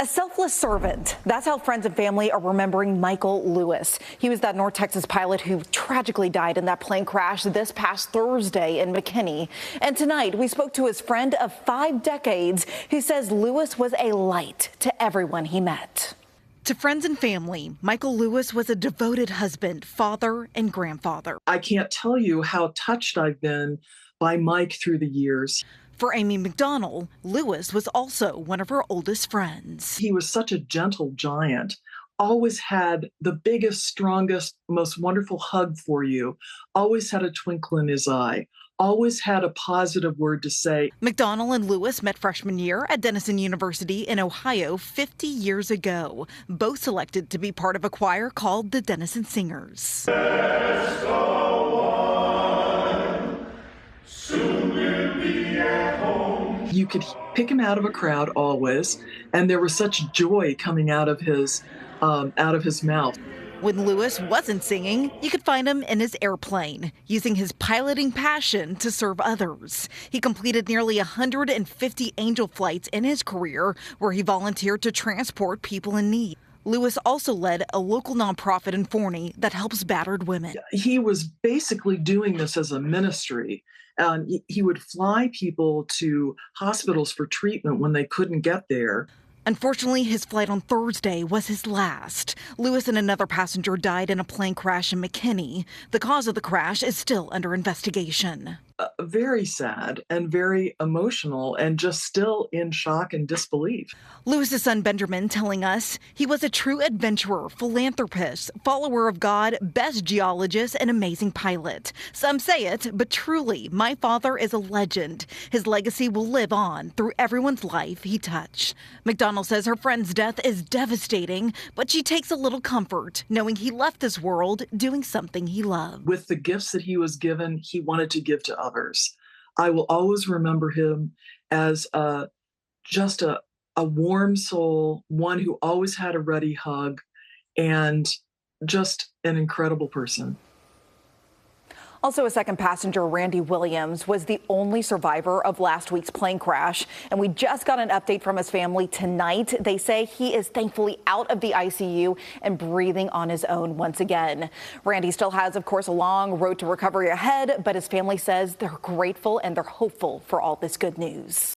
A selfless servant. That's how friends and family are remembering Michael Lewis. He was that North Texas pilot who tragically died in that plane crash this past Thursday in McKinney. And tonight we spoke to his friend of 5 decades who says Lewis was a light to everyone he met. To friends and family, Michael Lewis was a devoted husband, father, and grandfather. I can't tell you how touched I've been by Mike through the years. For Amy McDonald, Lewis was also one of her oldest friends. He was such a gentle giant, always had the biggest, strongest, most wonderful hug for you, always had a twinkle in his eye, always had a positive word to say. McDonald and Lewis met freshman year at Denison University in Ohio 50 years ago, both selected to be part of a choir called the Denison Singers. You could pick him out of a crowd always, and there was such joy coming out of his mouth. When Lewis wasn't singing, you could find him in his airplane, using his piloting passion to serve others. He completed nearly 150 angel flights in his career, where he volunteered to transport people in need. Lewis also led a local nonprofit in Forney that helps battered women. He was basically doing this as a ministry. He would fly people to hospitals for treatment when they couldn't get there. Unfortunately, his flight on Thursday was his last. Lewis and another passenger died in a plane crash in McKinney. The cause of the crash is still under investigation. Very sad and very emotional and just still in shock and disbelief. Lewis's son Benjamin telling us he was a true adventurer, philanthropist, follower of God, best geologist, and amazing pilot. Some say it, but truly, my father is a legend. His legacy will live on through everyone's life he touched. McDonald says her friend's death is devastating, but she takes a little comfort knowing he left this world doing something he loved. With the gifts that he was given, he wanted to give to others. I will always remember him as just a warm soul, one who always had a ready hug, and just an incredible person. Also, a second passenger, Randy Williams, was the only survivor of last week's plane crash. And we just got an update from his family tonight. They say he is thankfully out of the ICU and breathing on his own once again. Randy still has, of course, a long road to recovery ahead, but his family says they're grateful and they're hopeful for all this good news.